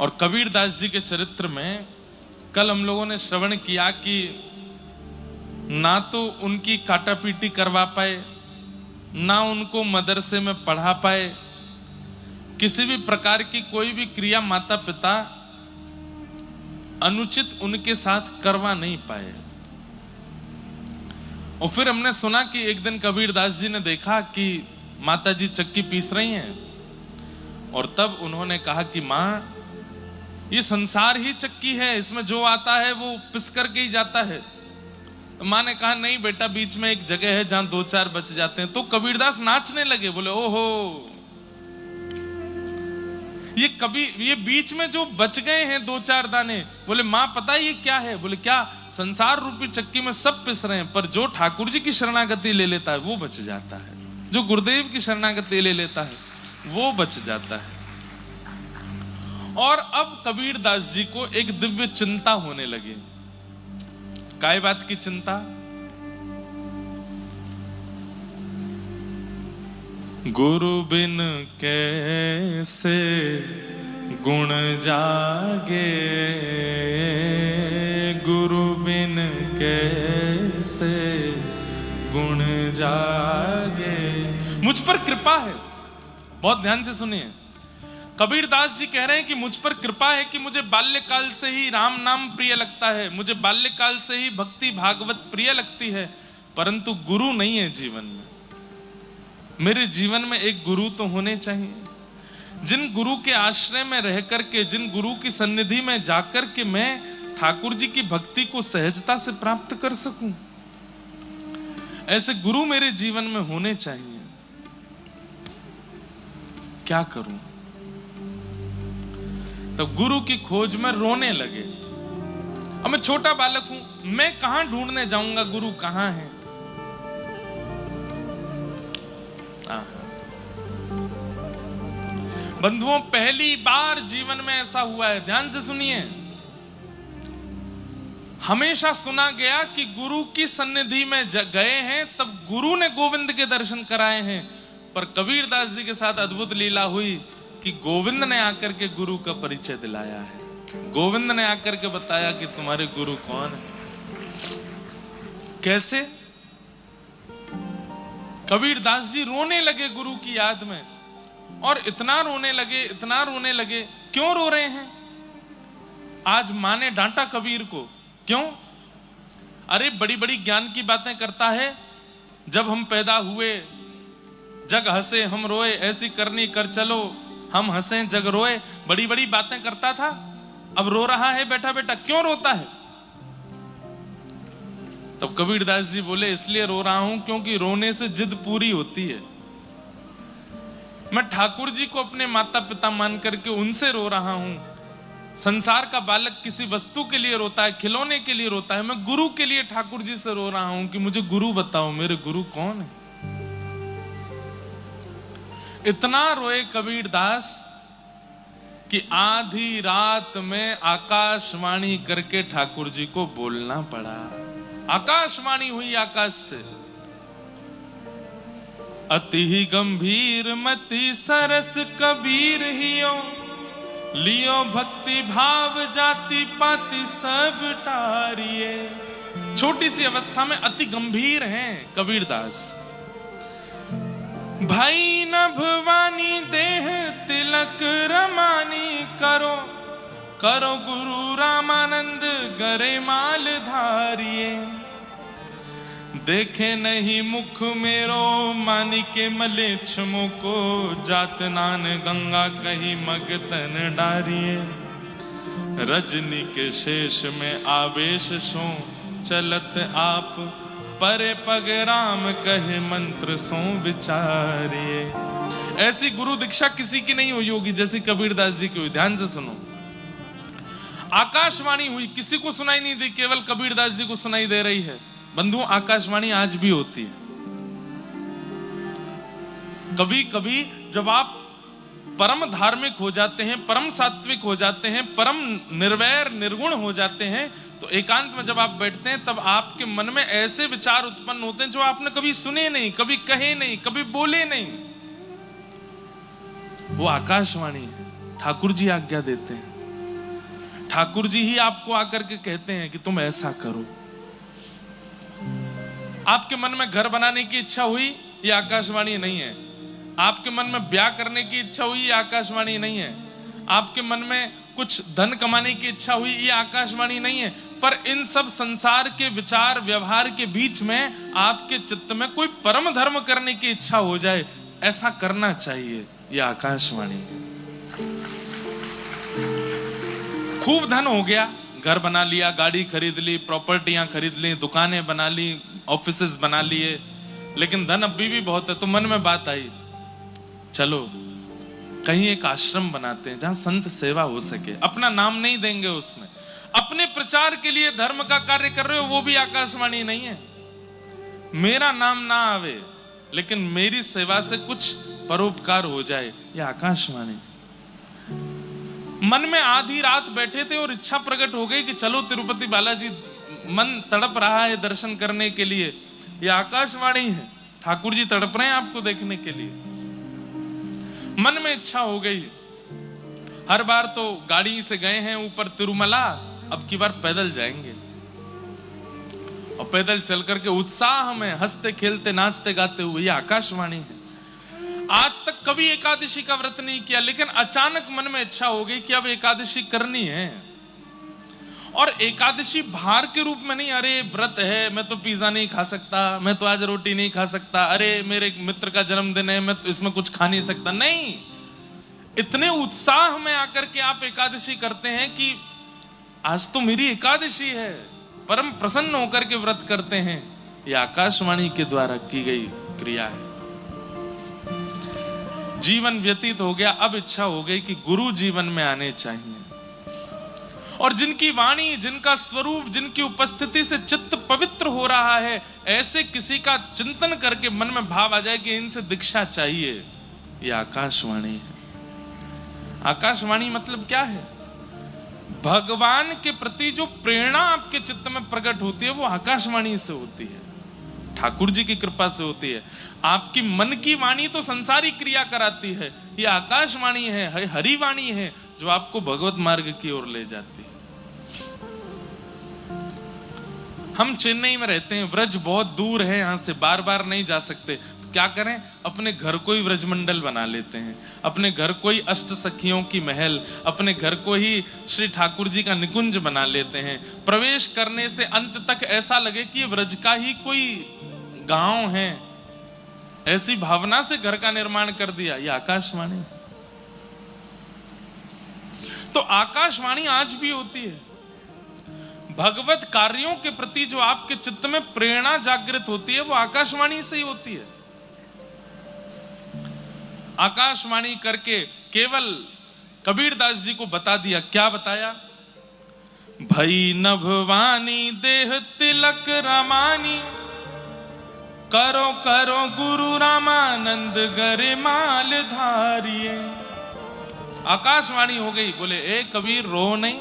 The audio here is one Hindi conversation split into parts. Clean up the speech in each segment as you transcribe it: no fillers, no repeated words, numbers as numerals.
और कबीरदास जी के चरित्र में कल हम लोगों ने श्रवण किया कि ना तो उनकी काटापीटी करवा पाए, ना उनको मदरसे में पढ़ा पाए, किसी भी प्रकार की कोई भी क्रिया माता पिता अनुचित उनके साथ करवा नहीं पाए। और फिर हमने सुना कि एक दिन कबीरदास जी ने देखा कि माता जी चक्की पीस रही हैं, और तब उन्होंने कहा कि मां, ये संसार ही चक्की है, इसमें जो आता है वो पिस करके ही जाता है। तो मां ने कहा नहीं बेटा, बीच में एक जगह है जहां 2-4 बच जाते हैं। तो कबीरदास नाचने लगे, बोले ओहो, ये बीच में जो बच गए हैं 2-4 दाने, बोले मां पता है ये क्या है? बोले क्या? संसार रूपी चक्की में सब पिस रहे हैं, पर जो ठाकुर जी की शरणागति ले लेता है वो बच जाता है, जो गुरुदेव की शरणागति ले लेता है वो बच जाता है। और अब कबीरदास जी को एक दिव्य चिंता होने लगी। काय बात की चिंता? गुरु बिन कैसे गुण जागे, गुरु बिन कैसे गुण जागे। मुझ पर कृपा है, बहुत ध्यान से सुनिए। कबीरदास जी कह रहे हैं कि मुझ पर कृपा है कि मुझे बाल्यकाल से ही राम नाम प्रिय लगता है, मुझे बाल्यकाल से ही भक्ति भागवत प्रिय लगती है, परंतु गुरु नहीं है जीवन में। मेरे जीवन में एक गुरु तो होने चाहिए, जिन गुरु के आश्रय में रह करके, जिन गुरु की सन्निधि में जाकर के मैं ठाकुर जी की भक्ति को सहजता से प्राप्त कर सकूं। ऐसे गुरु मेरे जीवन में होने चाहिए। क्या करूं? तो गुरु की खोज में रोने लगे। अब मैं छोटा बालक हूं, मैं कहां ढूंढने जाऊंगा गुरु कहां है? बंधुओं, पहली बार जीवन में ऐसा हुआ है, ध्यान से सुनिए। हमेशा सुना गया कि गुरु की सन्निधि में गए हैं तब गुरु ने गोविंद के दर्शन कराए हैं, पर कबीरदास जी के साथ अद्भुत लीला हुई कि गोविंद ने आकर के गुरु का परिचय दिलाया है। गोविंद ने आकर के बताया कि तुम्हारे गुरु कौन है। कैसे? कबीरदास जी रोने लगे गुरु की याद में, और इतना रोने लगे, इतना रोने लगे। क्यों रो रहे हैं? आज मां ने डांटा कबीर को, क्यों? अरे बड़ी बड़ी ज्ञान की बातें करता है। जब हम पैदा हुए जग हंसे हम रोए, ऐसी करनी कर चलो हम हंसे जग रोए, बड़ी बड़ी बातें करता था, अब रो रहा है बेटा बेटा, क्यों रोता है? तब कबीरदास जी बोले इसलिए रो रहा हूं क्योंकि रोने से जिद पूरी होती है। मैं ठाकुर जी को अपने माता पिता मान करके उनसे रो रहा हूं। संसार का बालक किसी वस्तु के लिए रोता है, खिलौने के लिए रोता है, मैं गुरु के लिए ठाकुर जी से रो रहा हूं कि मुझे गुरु बताओ, मेरे गुरु कौन है? इतना रोए कबीरदास कि आधी रात में आकाशवाणी करके ठाकुर जी को बोलना पड़ा। आकाशवाणी हुई आकाश से, अति ही गंभीर मति सरस कबीर हियो, लियो भक्ति भाव जाति पाति सब टारिये। छोटी सी अवस्था में अति गंभीर हैं कबीरदास। भाई नभवानी देह तिलक रमानी करो, करो गुरु रामानंद गरे माल धारिये। देखे नहीं मुख मेरो मानी के मले छमो को, जात नान गंगा कहीं मगतन डारिये। रजनी के शेष में आवेश सो चलत आप, परे पग राम कहे मंत्र सो विचारिये। ऐसी गुरु दीक्षा किसी की नहीं हुई होगी जैसी कबीरदास जी की हुई। ध्यान से सुनो। आकाशवाणी हुई, किसी को सुनाई नहीं दी, केवल कबीरदास जी को सुनाई दे रही है। बंधुओं, आकाशवाणी आज भी होती है। कभी कभी जब आप परम धार्मिक हो जाते हैं, परम सात्विक हो जाते हैं, परम निर्वैर निर्गुण हो जाते हैं, तो एकांत में जब आप बैठते हैं तब आपके मन में ऐसे विचार उत्पन्न होते हैं जो आपने कभी सुने नहीं, कभी कहे नहीं, कभी बोले नहीं। वो आकाशवाणी है, ठाकुर जी आज्ञा देते हैं। ठाकुर जी ही आपको आकर के कहते हैं कि तुम ऐसा करो। आपके मन में घर बनाने की इच्छा हुई, ये आकाशवाणी नहीं है। आपके मन में ब्याह करने की इच्छा हुई, ये आकाशवाणी नहीं है। आपके मन में कुछ धन कमाने की इच्छा हुई, ये आकाशवाणी नहीं है। पर इन सब संसार के विचार व्यवहार के बीच में आपके चित्त में कोई परम धर्म करने की इच्छा हो जाए, ऐसा करना चाहिए, ये आकाशवाणी है। खूब धन हो गया, घर बना लिया, गाड़ी खरीद ली, प्रॉपर्टियां खरीद ली, दुकानें बना ली, ऑफिसेस बना लिए, लेकिन धन अभी भी बहुत है। तो मन में बात आई, चलो कहीं एक आश्रम बनाते हैं जहां संत सेवा हो सके। अपना नाम नहीं देंगे उसमें, अपने प्रचार के लिए धर्म का कार्य कर रहे हो, वो भी आकाशवाणी नहीं है। मेरा नाम ना आवे लेकिन मेरी सेवा से कुछ परोपकार हो जाए, ये आकाशवाणी। मन में आधी रात बैठे थे और इच्छा प्रकट हो गई कि चलो तिरुपति बालाजी, मन तड़प रहा है दर्शन करने के लिए, ये आकाशवाणी है। ठाकुर जी तड़प रहे हैं आपको देखने के लिए। मन में इच्छा हो गई। हर बार तो गाड़ी से गए हैं ऊपर तिरुमला, अब की बार पैदल जाएंगे, और पैदल चल करके उत्साह में हंसते खेलते नाचते गाते हुए, ये आकाशवाणी है। आज तक कभी एकादशी का व्रत नहीं किया, लेकिन अचानक मन में इच्छा हो गई कि अब एकादशी करनी है। और एकादशी भार के रूप में नहीं, अरे व्रत है, मैं तो पिज्जा नहीं खा सकता, मैं तो आज रोटी नहीं खा सकता, अरे मेरे मित्र का जन्मदिन है, मैं तो इसमें कुछ खा नहीं सकता। नहीं, इतने उत्साह में आकर के आप एकादशी करते हैं कि आज तो मेरी एकादशी है, परम प्रसन्न होकर के व्रत करते हैं। यह आकाशवाणी के द्वारा की गई क्रिया है। जीवन व्यतीत हो गया, अब इच्छा हो गई कि गुरु जीवन में आने चाहिए, और जिनकी वाणी, जिनका स्वरूप, जिनकी उपस्थिति से चित्त पवित्र हो रहा है, ऐसे किसी का चिंतन करके मन में भाव आ जाए कि इनसे दीक्षा चाहिए, यह आकाशवाणी है। आकाशवाणी मतलब क्या है? भगवान के प्रति जो प्रेरणा आपके चित्त में प्रकट होती है, वो आकाशवाणी से होती है, ठाकुर जी की कृपा से होती है। आपकी मन की वाणी तो संसारी क्रिया कराती है, ये आकाशवाणी है, हरिवाणी है, जो आपको भगवत मार्ग की ओर ले जाती है। हम चेन्नई में रहते हैं, व्रज बहुत दूर है यहां से, बार बार नहीं जा सकते, तो क्या करें, अपने घर को ही व्रजमंडल बना लेते हैं, अपने घर को ही अष्ट सखियों की महल, अपने घर को ही श्री ठाकुर जी का निकुंज बना लेते हैं। प्रवेश करने से अंत तक ऐसा लगे कि ये व्रज का ही कोई गांव है, ऐसी भावना से घर का निर्माण कर दिया, ये आकाशवाणी। तो आकाशवाणी आज भी होती है। भगवत कार्यों के प्रति जो आपके चित्त में प्रेरणा जागृत होती है, वो आकाशवाणी से ही होती है। आकाशवाणी करके केवल कबीरदास जी को बता दिया, क्या बताया? भई नभवानी देह तिलक रामानी, करो करो गुरु रामानंद गरे माल धारिये। आकाशवाणी हो गई। बोले ए कबीर रो नहीं,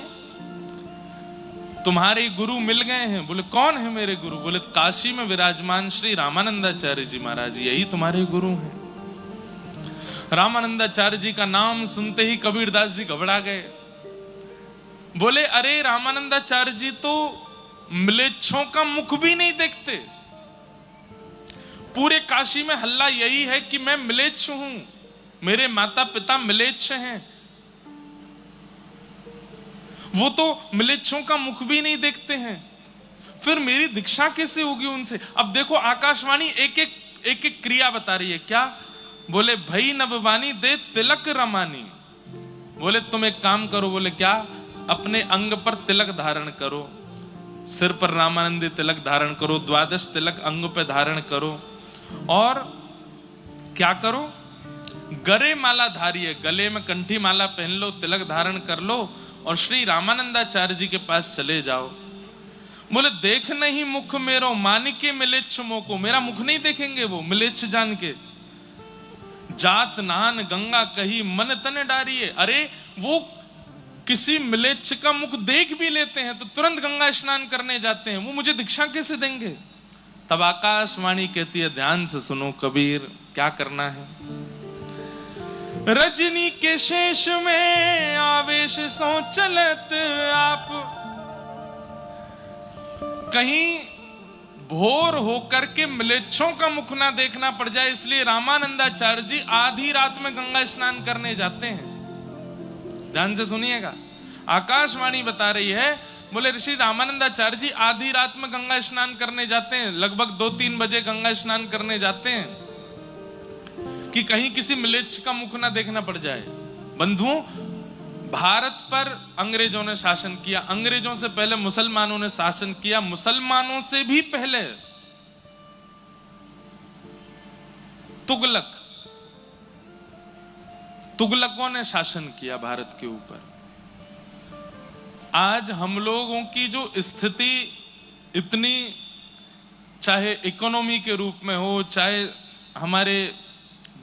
तुम्हारे गुरु मिल गए हैं। बोले कौन है मेरे गुरु? बोले काशी में विराजमान श्री रामानंदाचार्य जी महाराज, यही तुम्हारे गुरु हैं। रामानंदाचार्य जी का नाम सुनते ही कबीरदास जी घबरा गए। बोले अरे रामानंदाचार्य जी तो म्लेच्छों का मुख भी नहीं देखते, पूरे काशी में हल्ला यही है कि मैं म्लेच्छ हूं, मेरे माता पिता म्लेच्छ हैं, वो तो म्लेच्छों का मुख भी नहीं देखते हैं, फिर मेरी दीक्षा कैसे होगी उनसे? अब देखो आकाशवाणी एक एक क्रिया बता रही है। क्या? बोले भई नभवानी दे तिलक रमानी। बोले तुम एक काम करो। बोले क्या? अपने अंग पर तिलक धारण करो, सिर पर रामानंदी तिलक धारण करो, 12 तिलक अंग पे धारण करो, और क्या करो? गरे माला धारिये, गले में कंठी माला पहन लो, तिलक धारण कर लो, और श्री रामानंदाचार्य जी के पास चले जाओ। बोले देख नहीं मुख मेरो मानिके मिलेच्छ मोको, मेरा मुख नहीं देखेंगे वो मिलेच्छ जान के। जात नान गंगा कही मन तन डारिये। अरे वो किसी मिलेच्छ का मुख देख भी लेते हैं तो तुरंत गंगा स्नान करने जाते हैं, वो मुझे दीक्षा कैसे देंगे? तब आकाशवाणी कहती है ध्यान से सुनो कबीर, क्या करना है? रजनी के शेष में आवेश सो चलत आप, कहीं भोर होकर के म्लेच्छों का मुख ना देखना पड़ जाए, इसलिए रामानंदाचार्य जी आधी रात में गंगा स्नान करने जाते हैं। ध्यान से सुनिएगा, आकाशवाणी बता रही है, बोले ऋषि रामानंदाचार्य जी आधी रात में गंगा स्नान करने जाते हैं, लगभग 2-3 बजे गंगा स्नान करने जाते हैं कि कहीं किसी म्लेच्छ का मुख ना देखना पड़ जाए। बंधुओं, भारत पर अंग्रेजों ने शासन किया, अंग्रेजों से पहले मुसलमानों ने शासन किया, मुसलमानों से भी पहले तुगलकों ने शासन किया भारत के ऊपर। आज हम लोगों की जो स्थिति इतनी, चाहे इकोनॉमी के रूप में हो, चाहे हमारे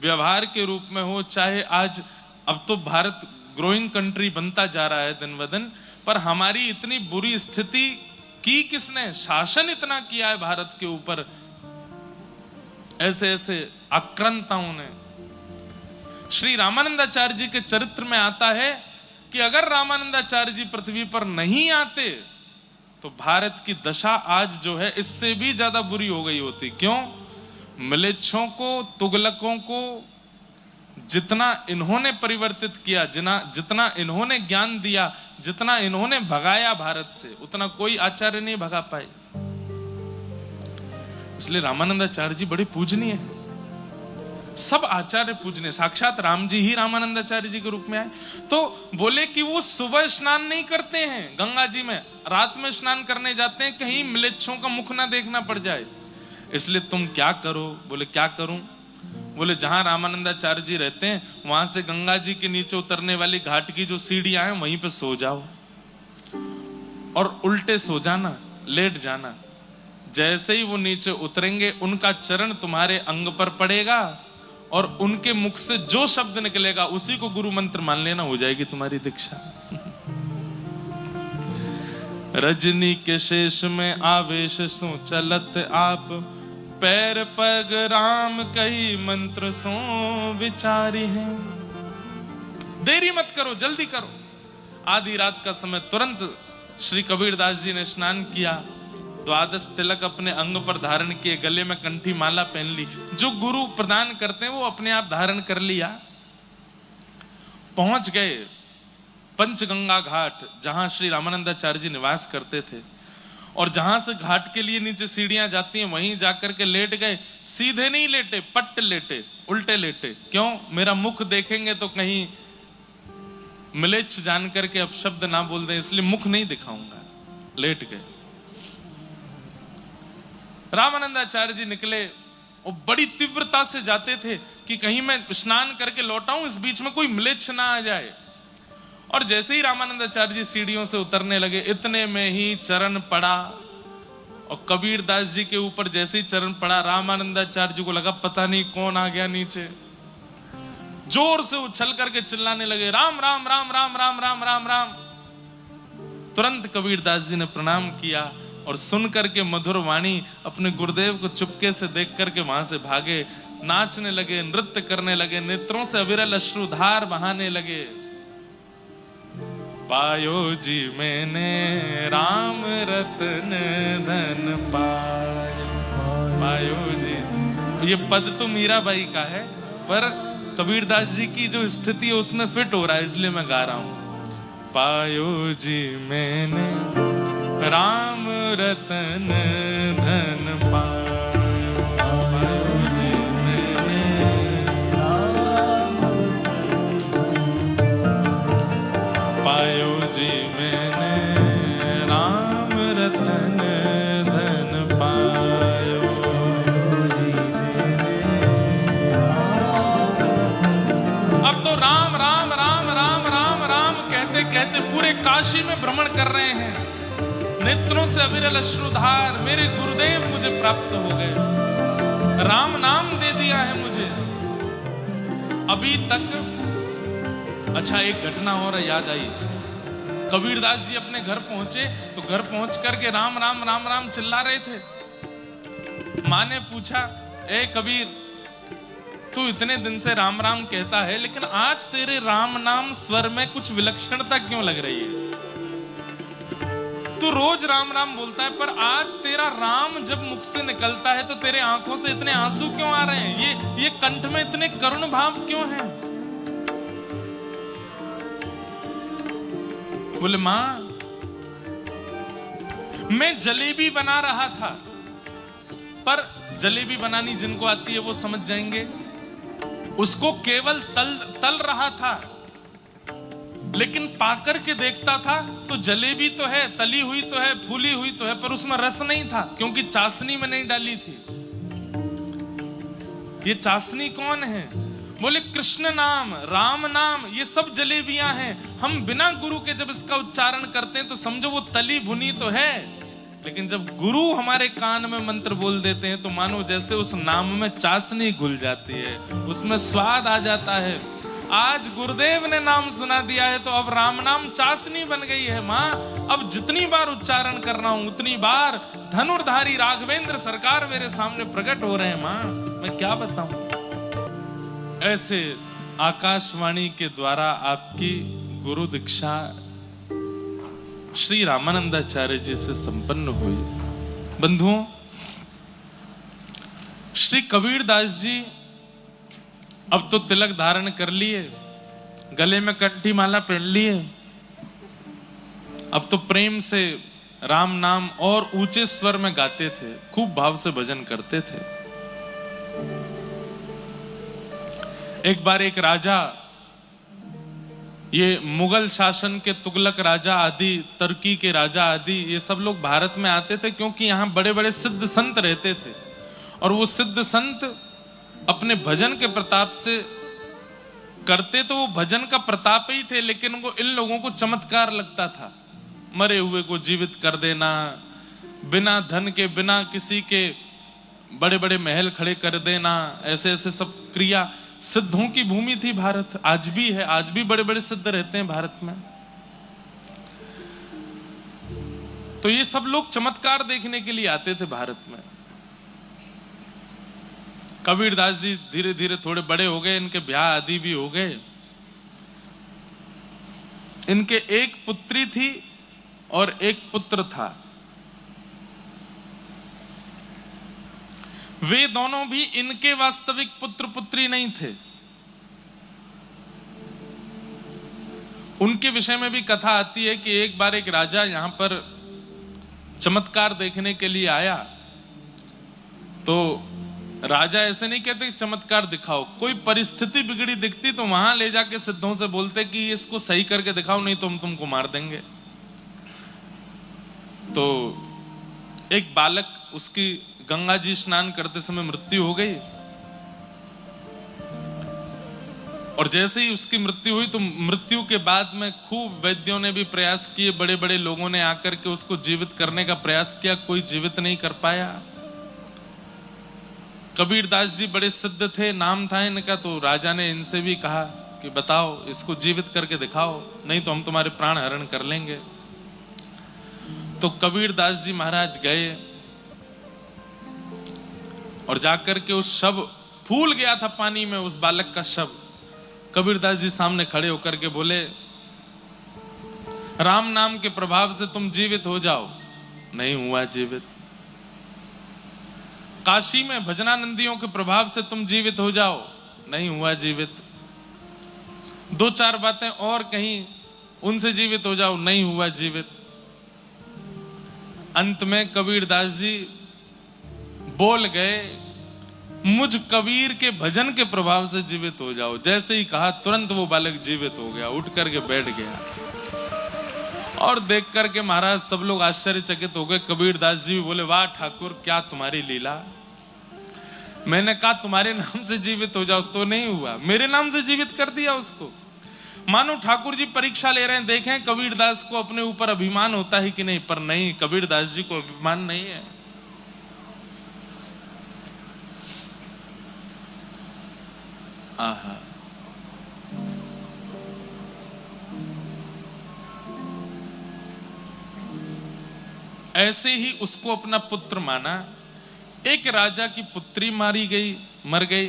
व्यवहार के रूप में हो, चाहे आज अब तो भारत ग्रोइंग कंट्री बनता जा रहा है दिन ब दिन, पर हमारी इतनी बुरी स्थिति की किसने? शासन इतना किया है भारत के ऊपर, ऐसे ऐसे आक्रांताओं ने। श्री रामानंदाचार्य जी के चरित्र में आता है कि अगर रामानंदाचार्य जी पृथ्वी पर नहीं आते तो भारत की दशा आज जो है इससे भी ज्यादा बुरी हो गई होती। क्यों? म्लेच्छों को, तुगलकों को जितना इन्होंने परिवर्तित किया, जितना इन्होंने ज्ञान दिया, जितना इन्होंने भगाया भारत से, उतना कोई आचार्य नहीं भगा पाए। इसलिए रामानंदाचार्य जी बड़े पूजनीय हैं। सब आचार्य पूजनीय, साक्षात राम जी ही रामानंदाचार्य जी के रूप में आए। तो बोले कि वो सुबह स्नान नहीं करते हैं गंगा जी में, रात में स्नान करने जाते हैं, कहीं म्लेच्छों का मुख ना देखना पड़ जाए। इसलिए तुम क्या करो? बोले क्या करूं? बोले जहां रामानंदाचार्य जी रहते हैं वहां से गंगा जी के नीचे उतरने वाली घाट की जो सीढ़ियां हैं वहीं पे सो जाओ और उल्टे सो जाना, लेट जाना। जैसे ही वो नीचे उतरेंगे उनका चरण तुम्हारे अंग पर पड़ेगा और उनके मुख से जो शब्द निकलेगा उसी को गुरु मंत्र मान लेना, हो जाएगी तुम्हारी दीक्षा। रजनी के शेष में आवेश सो चलत आप, पैर पग राम कही मंत्र सो विचारी है। देरी मत करो, जल्दी करो। आधी रात का समय, तुरंत श्री कबीरदास जी ने स्नान किया, द्वादश तिलक अपने अंग पर धारण किए, गले में कंठी माला पहन ली, जो गुरु प्रदान करते हैं वो अपने आप धारण कर लिया। पहुंच गए पंचगंगा घाट, जहां श्री रामानंदाचार्य जी निवास करते थे, और जहां से घाट के लिए नीचे सीढ़ियां जाती हैं वहीं जाकर के लेट गए। सीधे नहीं लेटे, पट्ट लेटे, उल्टे लेटे। क्यों? मेरा मुख देखेंगे तो कहीं म्लेच्छ जान करके अब शब्द ना बोल दें, इसलिए मुख नहीं दिखाऊंगा। लेट गए। रामानंदाचार्य जी निकले और बड़ी तीव्रता से जाते थे कि कहीं मैं स्नान करके लौटाऊं, इस बीच में कोई म्लेच्छ ना आ जाए। और जैसे ही रामानंदाचार्य जी सीढ़ियों से उतरने लगे, इतने में ही चरण पड़ा, और कबीरदास जी के ऊपर जैसे ही चरण पड़ा, रामानंदाचार्य जी को लगा पता नहीं कौन आ गया नीचे। जोर से उछल करके चिल्लाने लगे, राम राम राम राम राम राम राम राम। तुरंत कबीरदास जी ने प्रणाम किया और सुन करके मधुर वाणी अपने गुरुदेव को चुपके से देख करके वहां से भागे, नाचने लगे, नृत्य करने लगे, नेत्रों से अविरल अश्रुधार बहाने लगे। पायो जी मैंने राम रतन धन पायो जी। ये पद तो मीराबाई का है, पर कबीरदास जी की जो स्थिति है उसमें फिट हो रहा है, इसलिए मैं गा रहा हूं। पायो जी मैंने राम रतन धन पायो जी मैंने पायो जी मैंने राम रतन धन पायो जी मैंने। अब तो राम राम राम राम राम राम कहते कहते पूरे काशी में भ्रमण कर रहे हैं, नेत्रों से अविरल अश्रुधार। मेरे गुरुदेव मुझे प्राप्त हो गए, राम नाम दे दिया है मुझे। अभी तक अच्छा एक घटना और याद आई। कबीरदास जी अपने घर पहुंचे तो घर पहुंच करके राम राम राम राम चिल्ला रहे थे। मां ने पूछा, ए कबीर तू इतने दिन से राम राम कहता है, लेकिन आज तेरे राम नाम स्वर में कुछ विलक्षणता क्यों लग रही है? तू रोज राम राम बोलता है, पर आज तेरा राम जब मुख से निकलता है तो तेरे आंखों से इतने आंसू क्यों आ रहे हैं? ये कंठ में इतने करुण भाव क्यों हैं? बोले मां, मैं जलेबी बना रहा था, पर जलेबी बनानी जिनको आती है वो समझ जाएंगे, उसको केवल तल रहा था, लेकिन पाकर के देखता था तो जलेबी तो है, तली हुई तो है, फूली हुई तो है, पर उसमें रस नहीं था, क्योंकि चाशनी में नहीं डाली थी। ये चाशनी कौन है? बोले कृष्ण नाम, राम नाम, ये सब जलेबियां हैं। हम बिना गुरु के जब इसका उच्चारण करते हैं तो समझो वो तली भुनी तो है, लेकिन जब गुरु हमारे कान में मंत्र बोल देते हैं तो मानो जैसे उस नाम में चाशनी घुल जाती है, उसमें स्वाद आ जाता है। आज गुरुदेव ने नाम सुना दिया है तो अब राम नाम चाशनी बन गई है माँ। अब जितनी बार उच्चारण करना हूं उतनी बार धनुर्धारी राघवेंद्र सरकार मेरे सामने प्रकट हो रहे हैं माँ, मैं क्या बताऊं। ऐसे आकाशवाणी के द्वारा आपकी गुरु दीक्षा श्री रामानंदाचार्य जी से संपन्न हुई। बंधुओं, श्री कबीरदास जी अब तो तिलक धारण कर लिए, गले में कंठी माला पहन लिए, अब तो प्रेम से राम नाम और ऊंचे स्वर में गाते थे, खूब भाव से भजन करते थे। एक बार एक राजा, ये मुगल शासन के तुगलक राजा आदि, तुर्की के राजा आदि, ये सब लोग भारत में आते थे क्योंकि यहाँ बड़े बड़े सिद्ध संत रहते थे, और वो सिद्ध संत अपने भजन के प्रताप से करते तो वो भजन का प्रताप ही थे, लेकिन वो इन लोगों को चमत्कार लगता था। मरे हुए को जीवित कर देना, बिना धन के, बिना किसी के बड़े बड़े महल खड़े कर देना, ऐसे ऐसे सब क्रिया। सिद्धों की भूमि थी भारत, आज भी है, आज भी बड़े बड़े सिद्ध रहते हैं भारत में। तो ये सब लोग चमत्कार देखने के लिए आते थे भारत में। कबीरदास जी धीरे धीरे थोड़े बड़े हो गए, इनके ब्याह आदि भी हो गए। इनके एक पुत्री थी और एक पुत्र था। वे दोनों भी इनके वास्तविक पुत्र पुत्री नहीं थे। उनके विषय में भी कथा आती है कि एक बार एक राजा यहां पर चमत्कार देखने के लिए आया, तो राजा ऐसे नहीं कहते चमत्कार दिखाओ, कोई परिस्थिति बिगड़ी दिखती तो वहां ले जाके सिद्धों से बोलते कि इसको सही करके दिखाओ, नहीं तो हम तुमको मार देंगे। तो एक बालक, उसकी गंगा जी स्नान करते समय मृत्यु हो गई, और जैसे ही उसकी मृत्यु हुई तो मृत्यु के बाद में खूब वैद्यों ने भी प्रयास किए, बड़े बड़े लोगों ने आकर के उसको जीवित करने का प्रयास किया, कोई जीवित नहीं कर पाया। कबीरदास जी बड़े सिद्ध थे, नाम था इनका, तो राजा ने इनसे भी कहा कि बताओ, इसको जीवित करके दिखाओ, नहीं तो हम तुम्हारे प्राण हरण कर लेंगे। तो कबीरदास जी महाराज गए और जाकर के उस शव, फूल गया था पानी में उस बालक का शव, कबीरदास जी सामने खड़े होकर के बोले, राम नाम के प्रभाव से तुम जीवित हो जाओ। नहीं हुआ जीवित। काशी में भजनानंदियों के प्रभाव से तुम जीवित हो जाओ। नहीं हुआ जीवित। दो चार बातें और कहीं, उनसे जीवित हो जाओ। नहीं हुआ जीवित। अंत में कबीरदास जी बोल गए, मुझ कबीर के भजन के प्रभाव से जीवित हो जाओ। जैसे ही कहा तुरंत वो बालक जीवित हो गया, उठ करके बैठ गया। और देख करके महाराज सब लोग आश्चर्यचकित हो गए। कबीरदास जी भी बोले, वाह ठाकुर, क्या तुम्हारी लीला। मैंने कहा तुम्हारे नाम से जीवित हो जाओ, तो नहीं हुआ, मेरे नाम से जीवित कर दिया उसको। मानो ठाकुर जी परीक्षा ले रहे हैं, देखें कबीरदास को अपने ऊपर अभिमान होता है कि नहीं। पर नहीं, कबीरदास जी को अभिमान नहीं है। आहा, ऐसे ही उसको अपना पुत्र माना। एक राजा की पुत्री मारी गई, मर गई,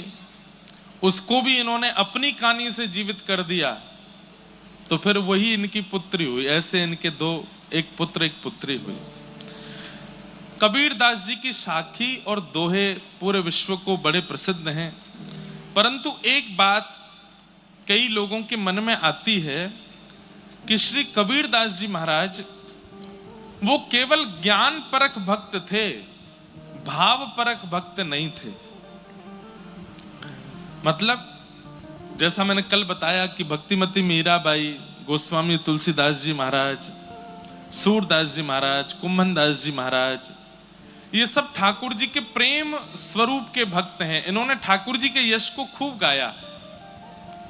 उसको भी इन्होंने अपनी कहानी से जीवित कर दिया, तो फिर वही इनकी पुत्री हुई। ऐसे इनके दो, एक पुत्र एक पुत्री हुई। कबीर दास जी की साखी और दोहे पूरे विश्व को बड़े प्रसिद्ध हैं, परंतु एक बात कई लोगों के मन में आती है कि श्री कबीर दास जी महाराज वो केवल ज्ञान परक भक्त थे, भाव परक भक्त नहीं थे। मतलब जैसा मैंने कल बताया कि भक्तिमती मीराबाई, गोस्वामी तुलसीदास जी महाराज, सूरदास जी महाराज, कुंभन दास जी महाराज, ये सब ठाकुर जी के प्रेम स्वरूप के भक्त हैं। इन्होंने ठाकुर जी के यश को खूब गाया।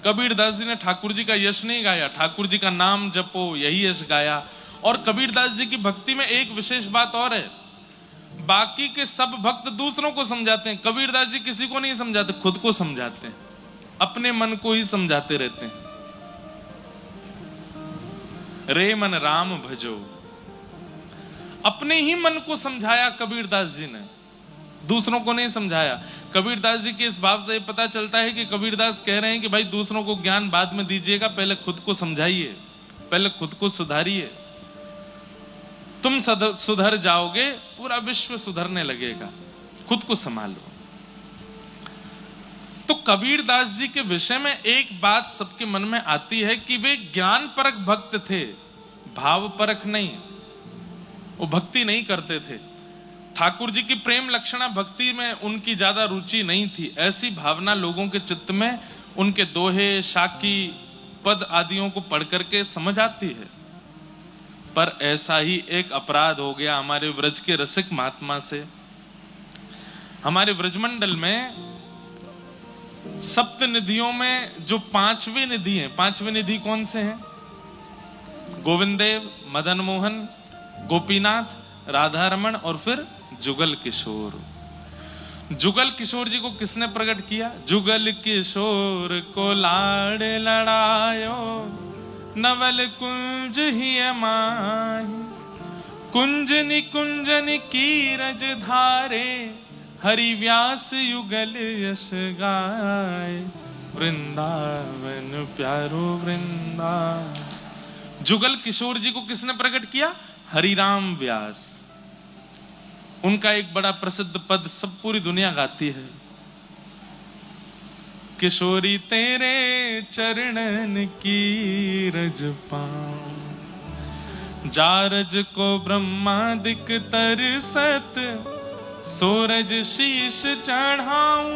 कबीर दास जी ने ठाकुर जी का यश नहीं गाया, ठाकुर जी का नाम जपो यही यश गाया। और कबीर दास जी की भक्ति में एक विशेष बात और है, बाकी के सब भक्त दूसरों को समझाते हैं, कबीर दास जी किसी को नहीं समझाते, खुद को समझाते हैं, अपने मन को ही समझाते रहते हैं। रे मन राम भजो, अपने ही मन को समझाया कबीर दास जी ने, दूसरों को नहीं समझाया। कबीर दास जी के इस भाव से पता चलता है कि कबीर दास कह रहे हैं कि भाई दूसरों को ज्ञान बाद में दीजिएगा, पहले खुद को समझाइए, पहले खुद को सुधारिए। तुम सुधर जाओगे, पूरा विश्व सुधरने लगेगा, खुद को संभालो। तो कबीर दास जी के विषय में एक बात सबके मन में आती है कि वे ज्ञान परक भक्त थे, भाव परक नहीं। वो भक्ति नहीं करते थे, ठाकुर जी की प्रेम लक्षणा भक्ति में उनकी ज्यादा रुचि नहीं थी। ऐसी भावना लोगों के चित्त में उनके दोहे, शाकी, पद आदियों को पढ़ करके समझ आती है। पर ऐसा ही एक अपराध हो गया हमारे व्रज के रसिक महात्मा से। हमारे व्रजमंडल में सप्त निधियों में जो पांचवी निधि है, पांचवी निधि कौन से हैं? गोविंद देव, मदन मोहन, गोपीनाथ, राधा रमण और फिर जुगल किशोर। जुगल किशोर जी को किसने प्रकट किया? जुगल किशोर को लाड़ लड़ायो, नवल कुंज ही माही, कुंज निकुंजन कीरज धारे, हरि व्यास युगल यश गाय, वृंदावन प्यारो वृंदावन। जुगल किशोर जी को किसने प्रकट किया? हरिराम व्यास। उनका एक बड़ा प्रसिद्ध पद सब पूरी दुनिया गाती है, किशोरी तेरे चरणन की रज पाऊं, जारज को ब्रह्मादिक तरसत, सूरज शीश चढ़ाऊं,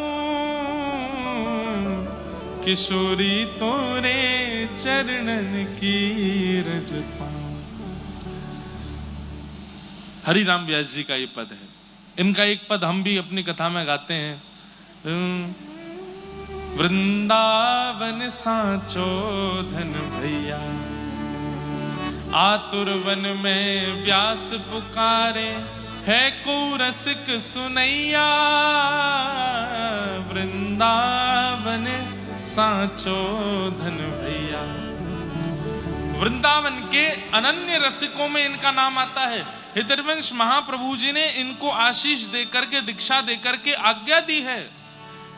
किशोरी तोरे चरणन की रज पाऊं। हरिराम व्यास जी का ये पद है। इनका एक पद हम भी अपनी कथा में गाते हैं, वृंदावन सांचो धन भैया, आतुर वन में व्यास पुकारे, है को रसिक सुनैया, वृंदावन सांचो धन भैया। वृंदावन के अनन्य रसिकों में इनका नाम आता है। हितवंश महाप्रभु जी ने इनको आशीष देकर के, दीक्षा देकर के आज्ञा दी है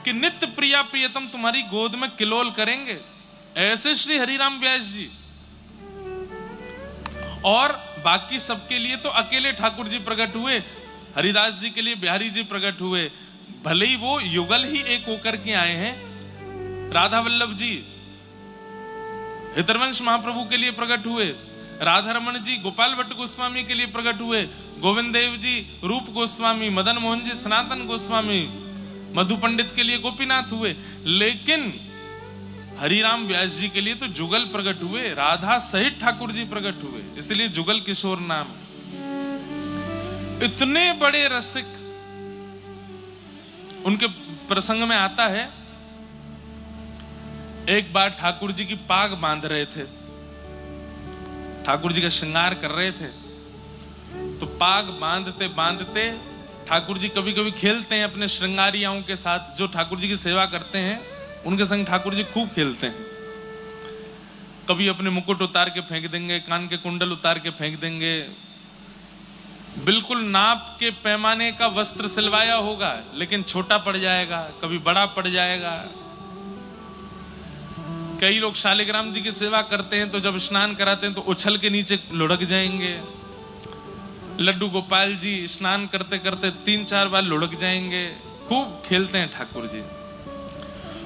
कि नित्य प्रिया प्रियतम तुम्हारी गोद में किलोल करेंगे। ऐसे श्री हरिराम व्यास जी। और बाकी सबके लिए तो अकेले ठाकुर जी प्रकट हुए, हरिदास जी के लिए बिहारी जी प्रकट हुए, भले ही वो युगल ही एक होकर के आए हैं। राधा वल्लभ जी हितवंश महाप्रभु के लिए प्रकट हुए, राधा रमण जी गोपाल भट्ट गोस्वामी के लिए प्रकट हुए, गोविंद देव जी रूप गोस्वामी, मदन मोहन जी सनातन गोस्वामी, मधु पंडित के लिए गोपीनाथ हुए, लेकिन हरिराम व्यास जी के लिए तो जुगल प्रकट हुए, राधा सहित ठाकुर जी प्रकट हुए, इसलिए जुगल किशोर नाम। इतने बड़े रसिक। उनके प्रसंग में आता है, एक बार ठाकुर जी की पाग बांध रहे थे, ठाकुर जी का श्रृंगार कर रहे थे, तो पाग बांधते बांधते ठाकुर जी कभी कभी खेलते हैं अपने श्रृंगारियाओं के साथ। जो ठाकुर जी की सेवा करते हैं उनके संग ठाकुर जी खूब खेलते हैं। कभी अपने मुकुट उतार के फेंक देंगे, कान के कुंडल उतार के फेंक देंगे, बिल्कुल नाप के पैमाने का वस्त्र सिलवाया होगा लेकिन छोटा पड़ जाएगा, कभी बड़ा पड़ जाएगा। कई लोग शालिग्राम जी की सेवा करते हैं तो जब स्नान कराते हैं तो उछल के नीचे लुढ़क जाएंगे। लड्डू गोपाल जी स्नान करते करते 3-4 बार लुढ़क जाएंगे, खूब खेलते हैं ठाकुर जी।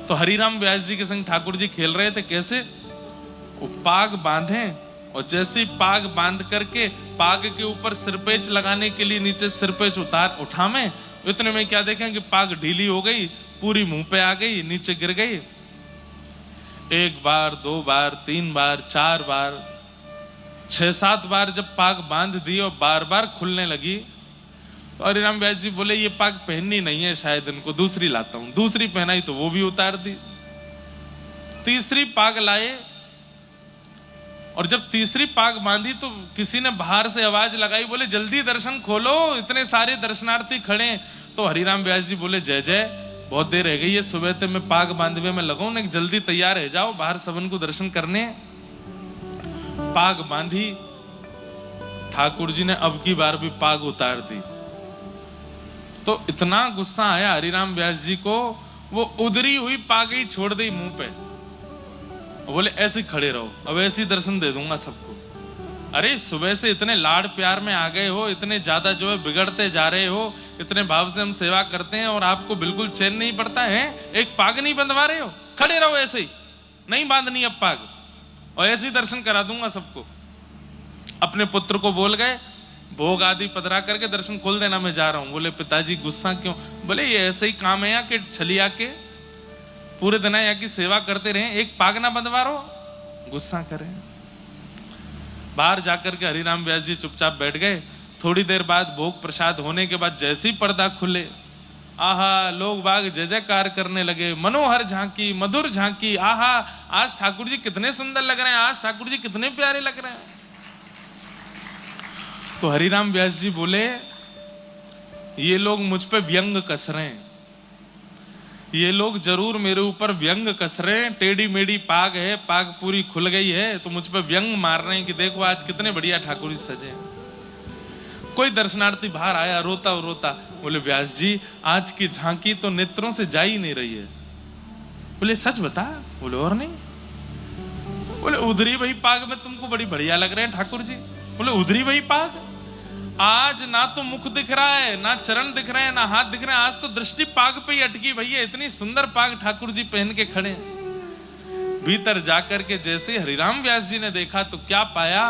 तो हरिराम व्यास जी के संग ठाकुर जी खेल रहे थे। कैसे? वो पाग बांधे और जैसे पाग बांध करके पाग के ऊपर सिरपेच लगाने के लिए नीचे सिरपेच उठावे, इतने में क्या देखें कि पाग ढीली हो गई, पूरी मुंह पे आ गई, नीचे गिर गई। 1 बार 2 बार 3 बार 4 बार 6-7 बार जब पाग बांध दी और बार बार खुलने लगी तो हरिराम व्यास जी बोले ये पाग पहननी नहीं है, शायद इनको दूसरी लाता हूं। दूसरी पहनाई तो वो भी उतार दी। तीसरी पाग लाए और जब तीसरी पाग बांधी तो किसी ने बाहर से आवाज लगाई, बोले जल्दी दर्शन खोलो, इतने सारे दर्शनार्थी खड़े। तो हरिराम व्यास जी बोले जय जय, बहुत देर रह गई है, सुबह तक मैं पाग बांधवे में लगाऊं ना, जल्दी तैयार रह जाओ, बाहर सबन को दर्शन करने। पाग बांधी, ठाकुर जी ने अब की बार भी पाग उतार दी। तो इतना गुस्सा आया हरिराम व्यास जी को, वो उधरी हुई पाग ही छोड़ दी मुंह पे, बोले ऐसे खड़े रहो, अब ऐसे दर्शन दे दूंगा सबको। अरे सुबह से इतने लाड प्यार में आ गए हो, इतने ज्यादा जो है बिगड़ते जा रहे हो, इतने भाव से हम सेवा करते हैं और आपको बिल्कुल चैन नहीं पड़ता है, एक पाग नहीं बंधवा रहे हो, खड़े रहो ऐसे ही, नहीं बांधनी अब पाग, और ऐसे ही दर्शन करा दूंगा सबको। अपने पुत्र को बोल गए, भोग आदि पधरा करके दर्शन खोल देना, मैं जा रहा हूं। बोले पिताजी गुस्सा क्यों? बोले ये ऐसे ही काम है कि छलिया के पूरे दिन यहाँ की सेवा करते रहे, एक पाग ना बंधवा रहो, गुस्सा करें। बाहर जाकर के हरिराम व्यास जी चुपचाप बैठ गए। थोड़ी देर बाद भोग प्रसाद होने के बाद जैसे ही पर्दा खुले, आहा, लोग बाग जय जयकार करने लगे, मनोहर झांकी, मधुर झांकी, आहा, आज ठाकुर जी कितने सुंदर लग रहे हैं, आज ठाकुर जी कितने प्यारे लग रहे हैं। तो हरिराम व्यास जी बोले ये लोग मुझ पे व्यंग कस रहे हैं, ये लोग जरूर मेरे ऊपर व्यंग कस रहे हैं, टेढ़ी मेढ़ी पाग है, पाग पूरी खुल गई है, तो मुझ पे व्यंग मार रहे हैं कि देखो आज कितने बढ़िया ठाकुर जी सजे। कोई दर्शनार्थी बाहर आया रोता रोता, बोले व्यास जी आज की झांकी तो नेत्रों से जा ही नहीं रही है। बोले सच बता? बोले और नहीं। बोले उधरी वही पाग में तुमको बड़ी बढ़िया लग रहे हैं ठाकुर जी। बोले उधरी वही पाग, आज ना तो मुख दिख रहा है, ना चरण दिख रहे हैं, ना हाथ दिख रहे हैं, आज तो दृष्टि पाग पे ही अटकी भैया, इतनी सुंदर पाग ठाकुर जी पहन के खड़े। भीतर जाकर के जैसे हरिराम व्यास जी ने देखा तो क्या पाया,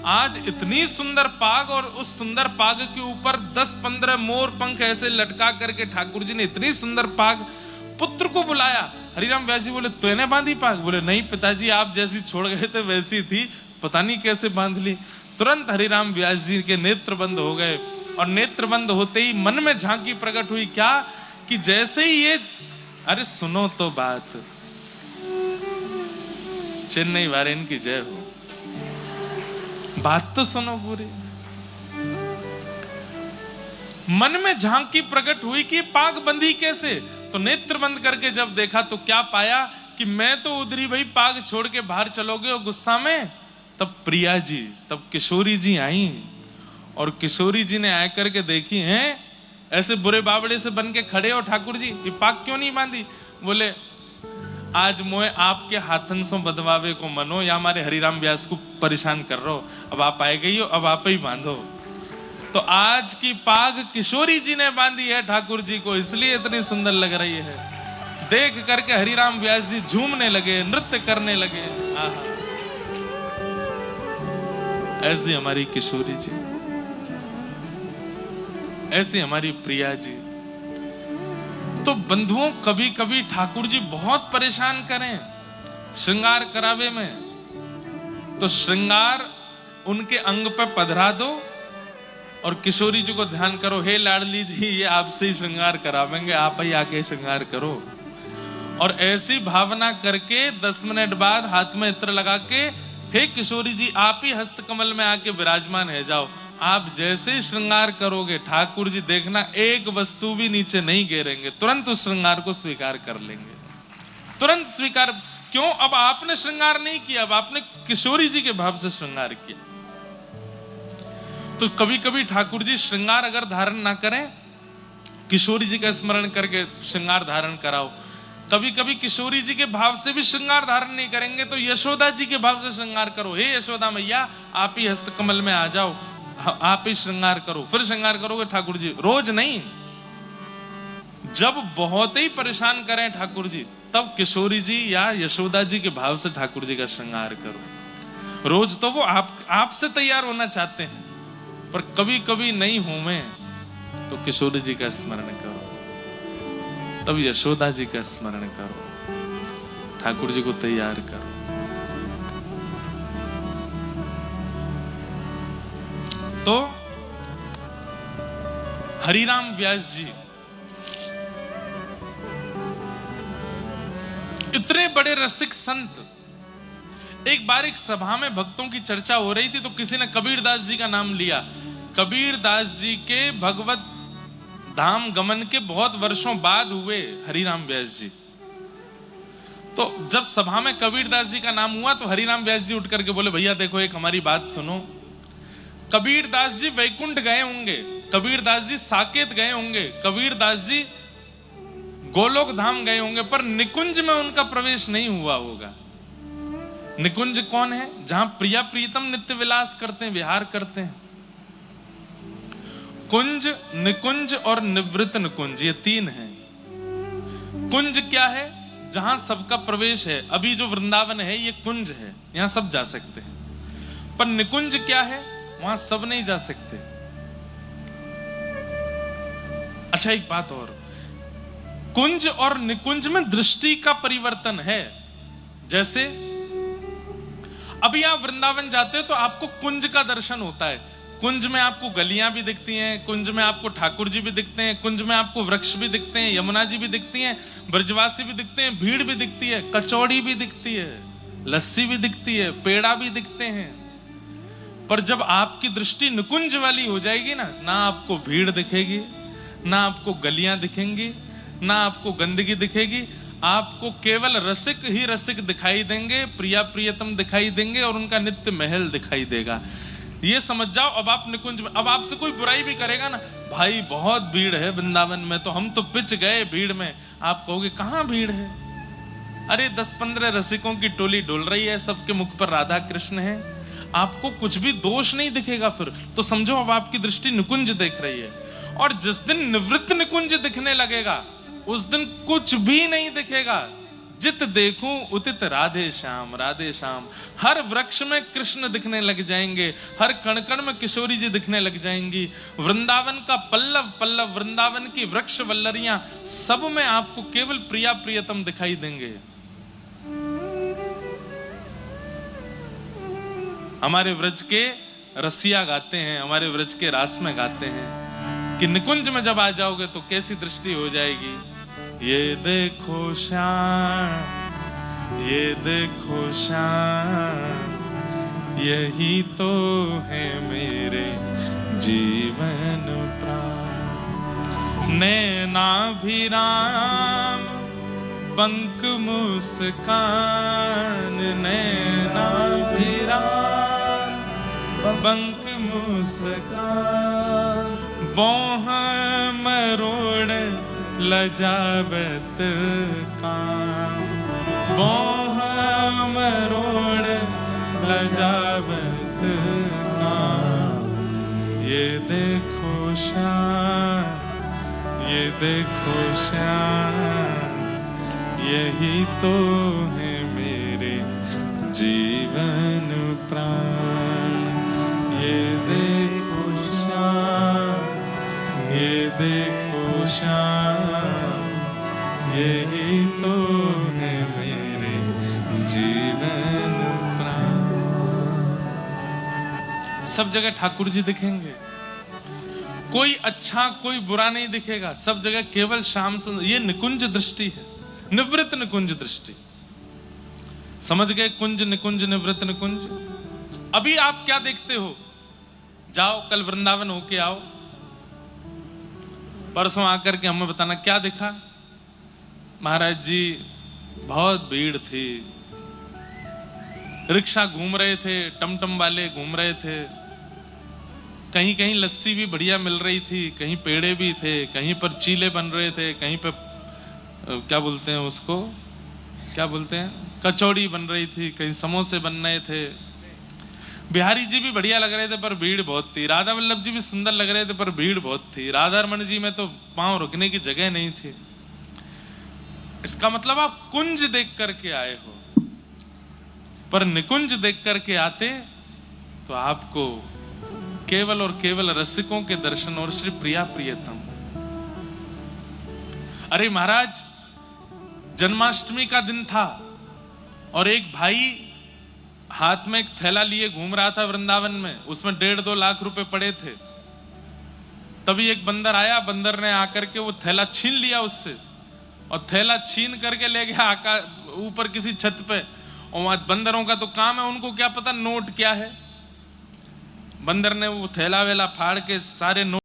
आज इतनी सुंदर पाग और उस सुंदर पाग के ऊपर 10-15 मोर पंख ऐसे लटका करके ठाकुर जी ने इतनी सुंदर पाग। पुत्र को बुलाया, हरिराम व्यास जी बोले तूने बांधी पाग? बोले नहीं पिताजी, आप जैसी छोड़ गए थे वैसी थी, पता नहीं कैसे बांध ली। तुरंत हरिराम व्यास जी के नेत्र बंद हो गए और नेत्र बंद होते ही मन में झांकी प्रकट हुई, क्या कि जैसे ही ये, अरे सुनो तो बात, चेन्नई वारेन की जय हो, बात तो सुनो पूरी। मन में झांकी प्रकट हुई कि पाग बंधी कैसे, तो नेत्र बंद करके जब देखा तो क्या पाया कि मैं तो उधरी भाई पाग छोड़ के बाहर चलोगे और गुस्सा में। तब प्रिया जी, तब किशोरी जी आई और किशोरी जी ने आकर के देखी, हैं ऐसे बुरे बावड़े से बन के खड़े हो ठाकुर जी, ये पाग क्यों नहीं बांधी? बोले आज मोए आपके हाथन से बदवावे को मनो, या हमारे हरिराम व्यास को परेशान कर रहे हो, अब आप आए गई हो, अब आप ही बांधो। तो आज की पाग किशोरी जी ने बांधी है ठाकुर जी को, इसलिए इतनी सुंदर लग रही है। देख करके हरिराम व्यास जी झूमने लगे, नृत्य करने लगे। आहा, ऐसी हमारी किशोरी जी, ऐसी हमारी प्रिया जी। तो बंधुओं कभी कभी ठाकुर जी बहुत परेशान करें श्रृंगार करावे में, तो श्रृंगार उनके अंग पे पधरा दो और किशोरी जी को ध्यान करो, हे लाडली जी ये आपसे ही श्रृंगार करावेंगे, आप ही आके श्रृंगार करो। और ऐसी भावना करके 10 मिनट बाद हाथ में इत्र लगा के, हे किशोरी जी आप ही हस्त कमल में आके विराजमान है जाओ। आप जैसे ही श्रृंगार करोगे ठाकुर जी देखना एक वस्तु भी नीचे नहीं गिरेंगे, तुरंत उस श्रृंगार को स्वीकार कर लेंगे, तुरंत स्वीकार। क्यों? अब आपने श्रृंगार नहीं किया, अब आपने किशोरी जी के भाव से श्रृंगार किया। तो कभी कभी ठाकुर जी श्रृंगार अगर धारण ना करें, किशोरी जी का स्मरण करके श्रृंगार धारण कराओ। कभी कभी किशोरी जी के भाव से भी श्रृंगार धारण नहीं करेंगे तो यशोदा जी के भाव से श्रृंगार करो। हे यशोदा मैया, आप ही हस्त कमल में आ जाओ, आप ही श्रृंगार करो। फिर श्रृंगार करोगे ठाकुर जी, रोज नहीं। जब बहुत ही परेशान करें ठाकुर जी, तब किशोरी जी या यशोदा जी के भाव से ठाकुर जी का श्रृंगार करो। रोज तो वो आपसे तैयार होना चाहते हैं, पर कभी कभी नहीं हूं मैं, तो किशोरी जी का स्मरण करो, तब यशोदा जी का स्मरण करो, ठाकुर जी को तैयार करो। तो हरिराम व्यास जी इतने बड़े रसिक संत, एक बार एक सभा में भक्तों की चर्चा हो रही थी तो किसी ने कबीरदास जी का नाम लिया। कबीरदास जी के भगवत धाम गमन के बहुत वर्षों बाद हुए हरिराम व्यास जी। तो जब सभा में कबीरदास जी का नाम हुआ तो हरिराम व्यास जी उठ करके बोले, भैया देखो एक हमारी बात सुनो। कबीरदास जी वैकुंठ गए होंगे, कबीरदास जी साकेत गए होंगे, कबीरदास जी गोलोक धाम गए होंगे, पर निकुंज में उनका प्रवेश नहीं हुआ होगा। निकुंज कौन है? जहां प्रिया प्रीतम नित्य विलास करते हैं, विहार करते हैं। कुंज, निकुंज और निवृत्त निकुंज, ये तीन हैं। कुंज क्या है? जहां सबका प्रवेश है। अभी जो वृंदावन है ये कुंज है, यहां सब जा सकते हैं। पर निकुंज क्या है? वहां सब नहीं जा सकते। अच्छा एक बात और, कुंज और निकुंज में दृष्टि का परिवर्तन है। जैसे अभी आप वृंदावन जाते हो तो आपको कुंज का दर्शन होता है। कुंज में आपको गलियां भी दिखती हैं, कुंज में आपको ठाकुर जी भी दिखते हैं, कुंज में आपको वृक्ष भी दिखते हैं, यमुना जी भी दिखती हैं, ब्रजवासी भी दिखते हैं, भीड़ भी दिखती है, कचौड़ी भी दिखती है, लस्सी भी दिखती है, पेड़ा भी दिखते हैं। पर जब आपकी दृष्टि निकुंज वाली हो जाएगी ना आपको भीड़ दिखेगी, ना आपको गलियां दिखेंगी, ना आपको गंदगी दिखेगी। आपको केवल रसिक ही रसिक दिखाई देंगे, प्रिया प्रियतम दिखाई देंगे और उनका नित्य महल दिखाई देगा। ये समझ जाओ। अब आप निकुंज में, अब आपसे कोई बुराई भी करेगा ना, भाई बहुत भीड़ है वृंदावन में, तो हम तो पिच गए भीड़ में, आप कहोगे कहां भीड़ है? अरे 10-15 रसिकों की टोली डोल रही है, सबके मुख पर राधा कृष्ण है, आपको कुछ भी दोष नहीं दिखेगा। फिर तो समझो अब आपकी दृष्टि निकुंज देख रही है। और जिस दिन निवृत्त निकुंज दिखने लगेगा उस दिन कुछ भी नहीं दिखेगा। जित देखूं उतित राधे श्याम, राधे श्याम। हर वृक्ष में कृष्ण दिखने लग जाएंगे, हर कण कण में किशोरी जी दिखने लग जाएंगी। वृंदावन का पल्लव पल्लव, वृंदावन की वृक्ष वल्लरियां, सब में आपको केवल प्रिया प्रियतम दिखाई देंगे। हमारे व्रज के रसिया गाते हैं, हमारे व्रज के रास में गाते हैं कि निकुंज में जब आ जाओगे तो कैसी दृष्टि हो जाएगी। ये देखो श्याम, ये देखो श्याम, यही तो है मेरे जीवन प्राण। नैनाभिराम बंक मुस्कान, नैनाभिराम बंक मुस्कान, बोह मरोड़ लजावत काम, बोह मरोड़ लजावत काम। ये देखो श्याम, ये देखो श्याम, यही तो है मेरे जीवन प्राण। ये देखो श्याम, ये देखो श्याम, यही तो है मेरे जीवन प्राण। सब जगह ठाकुर जी दिखेंगे, कोई अच्छा कोई बुरा नहीं दिखेगा, सब जगह केवल श्याम सुंदर। ये निकुंज दृष्टि है, निवृत्त निकुंज दृष्टि। समझ गए? कुंज निकुंज निवृत्त निकुंज। अभी आप क्या देखते हो? जाओ कल वृंदावन होके आओ, परसों आकर के हमें बताना क्या दिखा। महाराज जी बहुत भीड़ थी, रिक्शा घूम रहे थे, टमटम वाले घूम रहे थे, कहीं कहीं लस्सी भी बढ़िया मिल रही थी, कहीं पेड़े भी थे, कहीं पर चीले बन रहे थे, कहीं पर क्या बोलते हैं उसको, क्या बोलते हैं, कचौड़ी बन रही थी, कहीं समोसे बन रहे थे। बिहारी जी भी बढ़िया लग रहे थे पर भीड़ बहुत थी। राधा वल्लभ जी भी सुंदर लग रहे थे पर भीड़ बहुत थी। राधा रमन जी में तो पांव रुकने की जगह नहीं थी। इसका मतलब आप कुंज देख करके आए हो, पर निकुंज देख करके आते तो आपको केवल और केवल रसिकों के दर्शन और श्री प्रिया प्रियतम। अरे महाराज, जन्माष्टमी का दिन था और एक भाई हाथ में एक थैला लिए घूम रहा था वृंदावन में, उसमें 1.5-2 लाख रुपए पड़े थे। तभी एक बंदर आया, बंदर ने आकर के वो थैला छीन लिया उससे, और थैला छीन करके ले गया आकाश ऊपर किसी छत पे। और वहां बंदरों का तो काम है, उनको क्या पता नोट क्या है। बंदर ने वो थैला वेला फाड़ के सारे नोट